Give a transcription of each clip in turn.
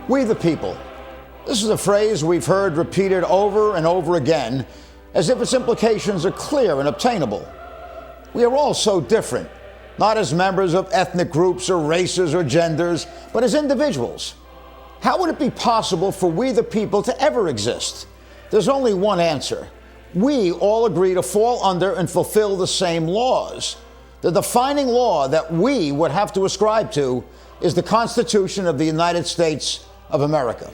We the people. This is a phrase we've heard repeated over and over again, as if its implications are clear and obtainable. We are all so different, not as members of ethnic groups or races or genders, but as individuals. How would it be possible for we the people to ever exist? There's only one answer. We all agree to fall under and fulfill the same laws. The defining law that we would have to ascribe to is the Constitution of the United States of America.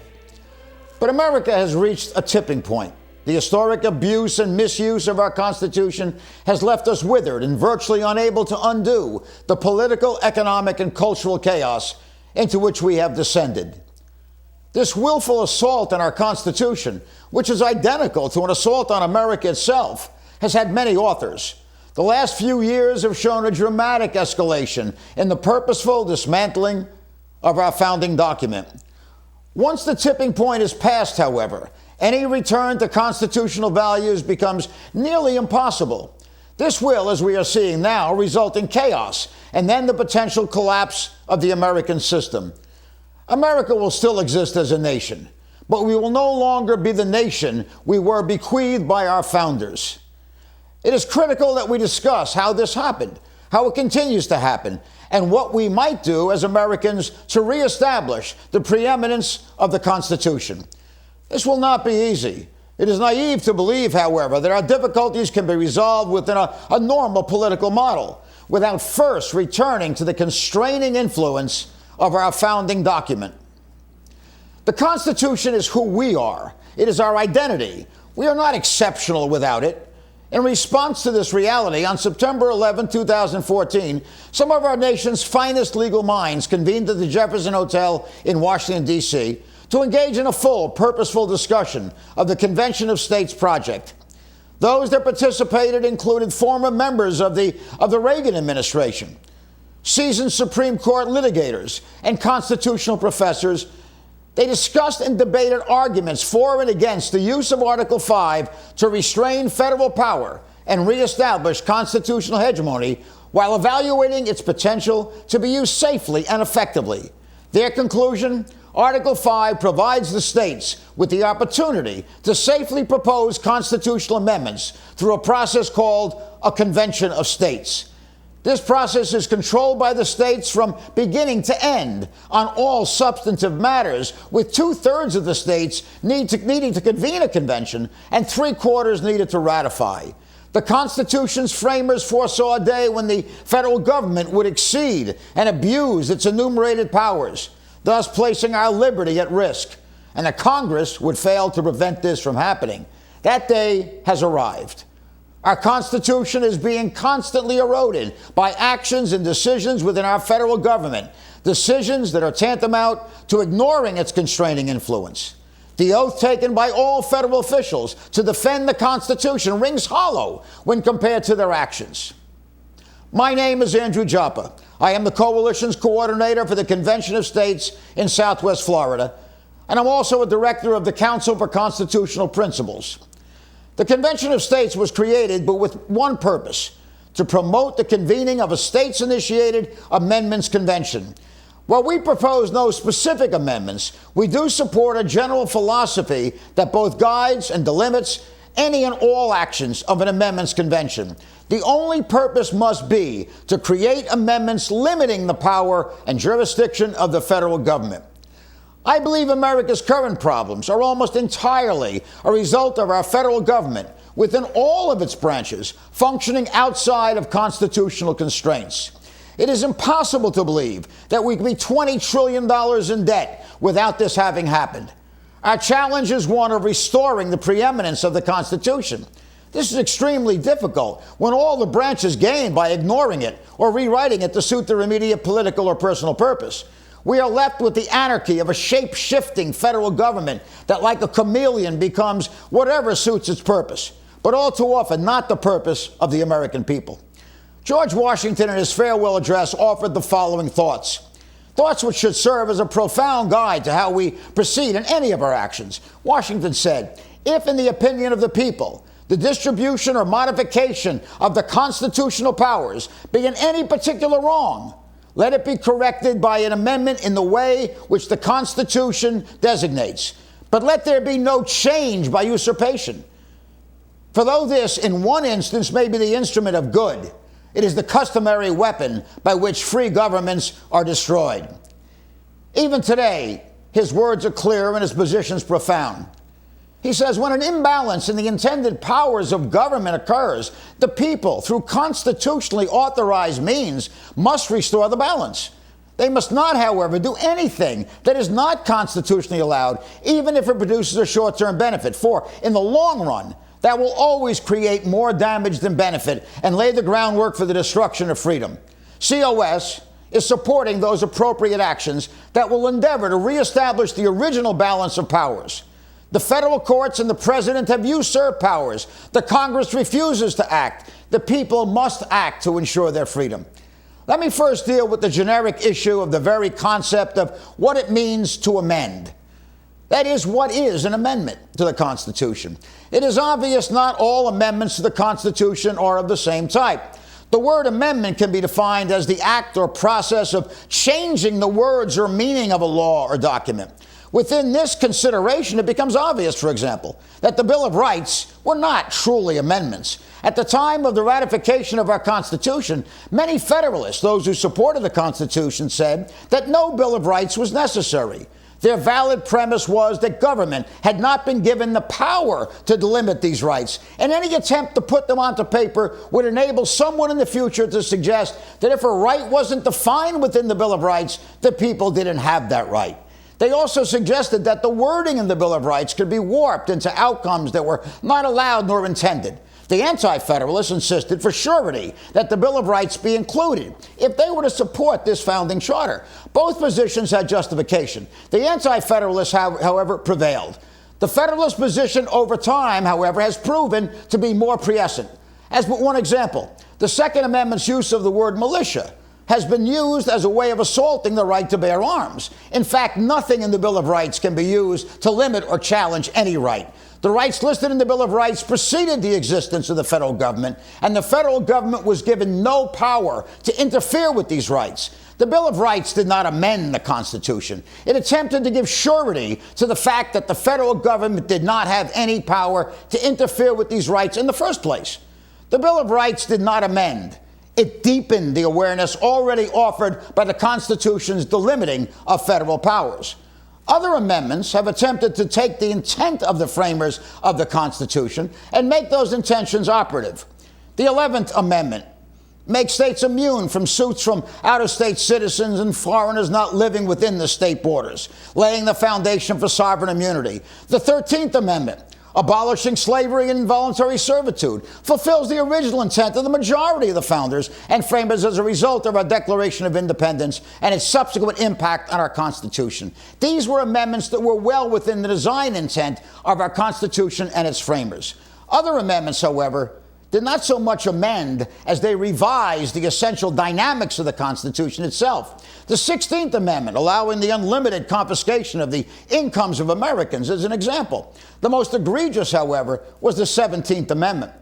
But America has reached a tipping point. The historic abuse and misuse of our Constitution has left us withered and virtually unable to undo the political, economic, and cultural chaos into which we have descended. This willful assault on our Constitution, which is identical to an assault on America itself, has had many authors. The last few years have shown a dramatic escalation in the purposeful dismantling of our founding document. Once the tipping point is passed, however, any return to constitutional values becomes nearly impossible. This will, as we are seeing now, result in chaos and then the potential collapse of the American system. America will still exist as a nation, but we will no longer be the nation we were bequeathed by our founders. It is critical that we discuss how this happened, how it continues to happen, and what we might do as Americans to reestablish the preeminence of the Constitution. This will not be easy. It is naive to believe, however, that our difficulties can be resolved within a normal political model without first returning to the constraining influence of our founding document. The Constitution is who we are. It is our identity. We are not exceptional without it. In response to this reality, on September 11, 2014, some of our nation's finest legal minds convened at the Jefferson Hotel in Washington, D.C., to engage in a full, purposeful discussion of the Convention of States project. Those that participated included former members of the Reagan administration, seasoned Supreme Court litigators, and constitutional professors. They discussed and debated arguments for and against the use of Article 5 to restrain federal power and reestablish constitutional hegemony while evaluating its potential to be used safely and effectively. Their conclusion: Article 5 provides the states with the opportunity to safely propose constitutional amendments through a process called a Convention of States. This process is controlled by the states from beginning to end on all substantive matters, with 2/3 of the states needing to convene a convention and 3/4 needed to ratify. The Constitution's framers foresaw a day when the federal government would exceed and abuse its enumerated powers, thus placing our liberty at risk, and the Congress would fail to prevent this from happening. That day has arrived. Our Constitution is being constantly eroded by actions and decisions within our federal government, decisions that are tantamount to ignoring its constraining influence. The oath taken by all federal officials to defend the Constitution rings hollow when compared to their actions. My name is Andrew Joppa. I am the Coalition's coordinator for the Convention of States in Southwest Florida, and I'm also a director of the Council for Constitutional Principles. The Convention of States was created, but with one purpose: to promote the convening of a states-initiated amendments convention. While we propose no specific amendments, we do support a general philosophy that both guides and delimits any and all actions of an amendments convention. The only purpose must be to create amendments limiting the power and jurisdiction of the federal government. I believe America's current problems are almost entirely a result of our federal government, within all of its branches, functioning outside of constitutional constraints. It is impossible to believe that we could be $20 trillion in debt without this having happened. Our challenge is one of restoring the preeminence of the Constitution. This is extremely difficult when all the branches gain by ignoring it or rewriting it to suit their immediate political or personal purpose. We are left with the anarchy of a shape-shifting federal government that, like a chameleon, becomes whatever suits its purpose, but all too often not the purpose of the American people. George Washington, in his farewell address, offered the following thoughts which should serve as a profound guide to how we proceed in any of our actions. Washington said, "If, in the opinion of the people, the distribution or modification of the constitutional powers be in any particular wrong, Let it be corrected by an amendment in the way which the Constitution designates. But let there be no change by usurpation. For though this, in one instance, may be the instrument of good, it is the customary weapon by which free governments are destroyed. Even today, his words are clear and his positions profound. He says, when an imbalance in the intended powers of government occurs, the people, through constitutionally authorized means, must restore the balance. They must not, however, do anything that is not constitutionally allowed, even if it produces a short-term benefit. For, in the long run, that will always create more damage than benefit and lay the groundwork for the destruction of freedom. COS is supporting those appropriate actions that will endeavor to reestablish the original balance of powers. The federal courts and the president have usurped powers. The Congress refuses to act. The people must act to ensure their freedom. Let me first deal with the generic issue of the very concept of what it means to amend. That is, what is an amendment to the Constitution? It is obvious not all amendments to the Constitution are of the same type. The word amendment can be defined as the act or process of changing the words or meaning of a law or document. Within this consideration, it becomes obvious, for example, that the Bill of Rights were not truly amendments. At the time of the ratification of our Constitution, many Federalists, those who supported the Constitution, said that no Bill of Rights was necessary. Their valid premise was that government had not been given the power to delimit these rights, and any attempt to put them onto paper would enable someone in the future to suggest that if a right wasn't defined within the Bill of Rights, the people didn't have that right. They also suggested that the wording in the Bill of Rights could be warped into outcomes that were not allowed nor intended. The Anti-Federalists insisted for surety that the Bill of Rights be included if they were to support this founding charter. Both positions had justification. The Anti-Federalists, however, prevailed. The Federalist position over time, however, has proven to be more prescient. As but one example, the Second Amendment's use of the word militia has been used as a way of assaulting the right to bear arms. In fact, nothing in the Bill of Rights can be used to limit or challenge any right. The rights listed in the Bill of Rights preceded the existence of the federal government, and the federal government was given no power to interfere with these rights. The Bill of Rights did not amend the Constitution. It attempted to give surety to the fact that the federal government did not have any power to interfere with these rights in the first place. The Bill of Rights did not amend. It deepened the awareness already offered by the Constitution's delimiting of federal powers. Other amendments have attempted to take the intent of the framers of the Constitution and make those intentions operative. The 11th Amendment makes states immune from suits from out-of-state citizens and foreigners not living within the state borders, laying the foundation for sovereign immunity. The 13th Amendment, abolishing slavery and involuntary servitude, fulfills the original intent of the majority of the founders and framers as a result of our Declaration of Independence and its subsequent impact on our Constitution. These were amendments that were well within the design intent of our Constitution and its framers. Other amendments, however, did not so much amend as they revised the essential dynamics of the Constitution itself. The 16th Amendment, allowing the unlimited confiscation of the incomes of Americans, is an example. The most egregious, however, was the 17th Amendment.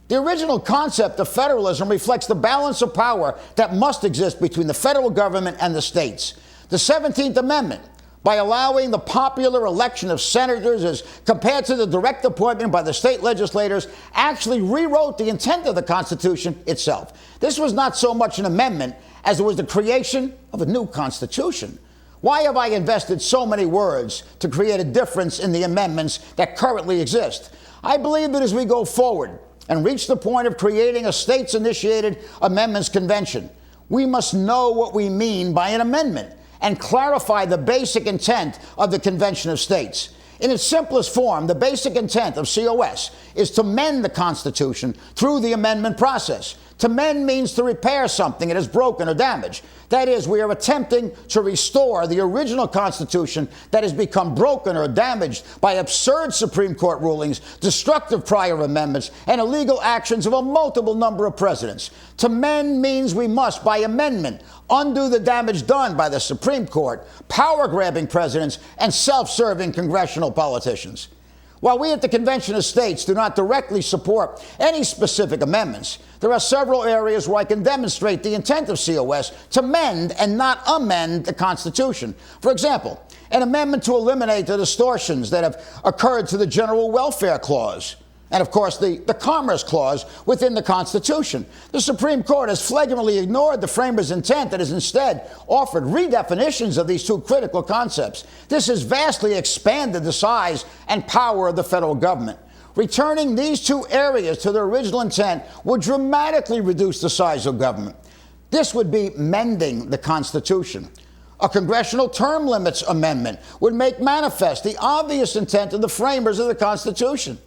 The original concept of federalism reflects the balance of power that must exist between the federal government and the states. The 17th Amendment, by allowing the popular election of senators as compared to the direct appointment by the state legislators, actually rewrote the intent of the Constitution itself. This was not so much an amendment as it was the creation of a new Constitution. Why have I invested so many words to create a difference in the amendments that currently exist? I believe that as we go forward and reach the point of creating a states-initiated amendments convention, we must know what we mean by an amendment and clarify the basic intent of the Convention of States. In its simplest form, the basic intent of COS is to mend the Constitution through the amendment process. To mend means to repair something that is broken or damaged. That is, we are attempting to restore the original Constitution that has become broken or damaged by absurd Supreme Court rulings, destructive prior amendments, and illegal actions of a multiple number of presidents. To mend means we must, by amendment, undo the damage done by the Supreme Court, power-grabbing presidents, and self-serving congressional politicians. While we at the Convention of States do not directly support any specific amendments, there are several areas where I can demonstrate the intent of COS to mend and not amend the Constitution. For example, an amendment to eliminate the distortions that have occurred to the General Welfare Clause, and of course the Commerce Clause within the Constitution. The Supreme Court has flagrantly ignored the framers' intent and has instead offered redefinitions of these two critical concepts. This has vastly expanded the size and power of the federal government. Returning these two areas to their original intent would dramatically reduce the size of government. This would be mending the Constitution. A congressional term limits amendment would make manifest the obvious intent of the framers of the Constitution.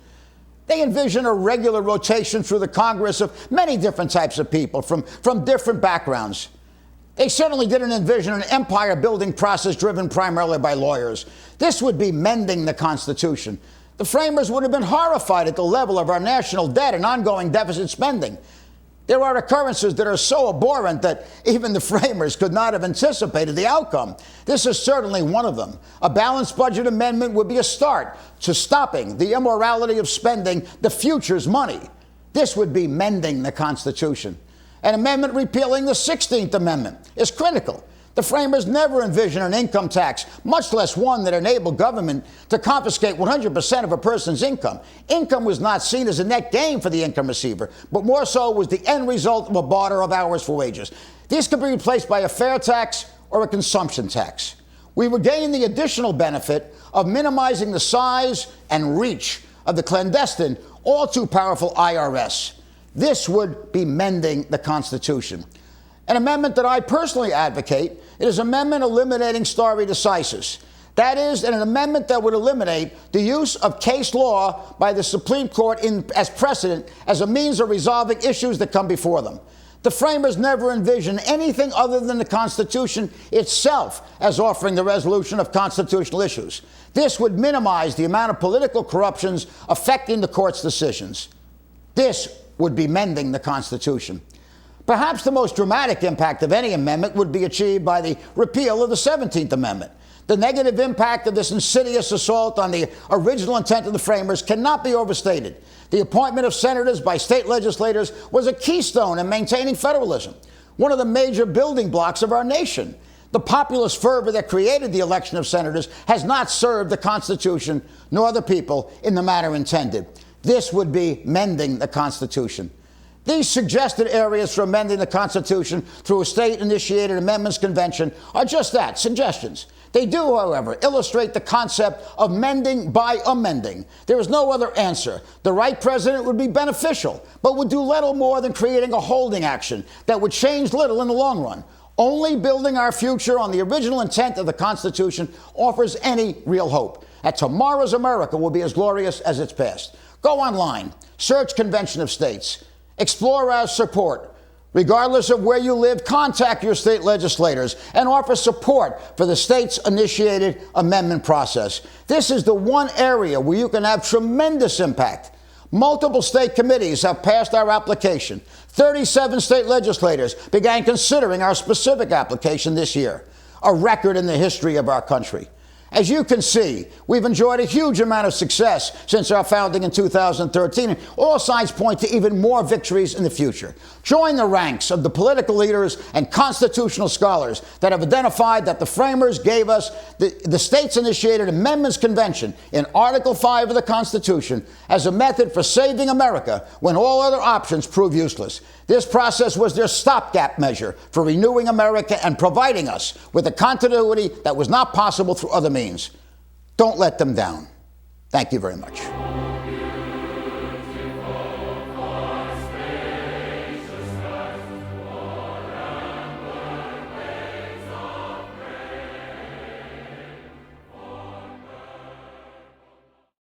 They envision a regular rotation through the Congress of many different types of people from different backgrounds. They certainly didn't envision an empire-building process driven primarily by lawyers. This would be mending the Constitution. The framers would have been horrified at the level of our national debt and ongoing deficit spending. There are occurrences that are so abhorrent that even the framers could not have anticipated the outcome. This is certainly one of them. A balanced budget amendment would be a start to stopping the immorality of spending the future's money. This would be mending the Constitution. An amendment repealing the 16th Amendment is critical. The framers never envisioned an income tax, much less one that enabled government to confiscate 100% of a person's income. Income was not seen as a net gain for the income receiver, but more so was the end result of a barter of hours for wages. These could be replaced by a fair tax or a consumption tax. We would gain the additional benefit of minimizing the size and reach of the clandestine, all too powerful IRS. This would be mending the Constitution. An amendment that I personally advocate is an amendment eliminating stare decisis. That is, an amendment that would eliminate the use of case law by the Supreme Court as precedent as a means of resolving issues that come before them. The framers never envisioned anything other than the Constitution itself as offering the resolution of constitutional issues. This would minimize the amount of political corruptions affecting the court's decisions. This would be mending the Constitution. Perhaps the most dramatic impact of any amendment would be achieved by the repeal of the 17th Amendment. The negative impact of this insidious assault on the original intent of the framers cannot be overstated. The appointment of senators by state legislators was a keystone in maintaining federalism, one of the major building blocks of our nation. The populist fervor that created the election of senators has not served the Constitution nor the people in the manner intended. This would be mending the Constitution. These suggested areas for amending the Constitution through a state-initiated amendments convention are just that, suggestions. They do, however, illustrate the concept of mending by amending. There is no other answer. The right president would be beneficial, but would do little more than creating a holding action that would change little in the long run. Only building our future on the original intent of the Constitution offers any real hope that tomorrow's America will be as glorious as its past. Go online, search Convention of States. Explore our support. Regardless of where you live, contact your state legislators and offer support for the state's initiated amendment process. This is the one area where you can have tremendous impact. Multiple state committees have passed our application. 37 state legislators began considering our specific application this year, a record in the history of our country. As you can see, we've enjoyed a huge amount of success since our founding in 2013, and all signs point to even more victories in the future. Join the ranks of the political leaders and constitutional scholars that have identified that the framers gave us the states-initiated amendments convention in Article 5 of the Constitution as a method for saving America when all other options prove useless. This process was their stopgap measure for renewing America and providing us with a continuity that was not possible through other means. Don't let them down. Thank you very much.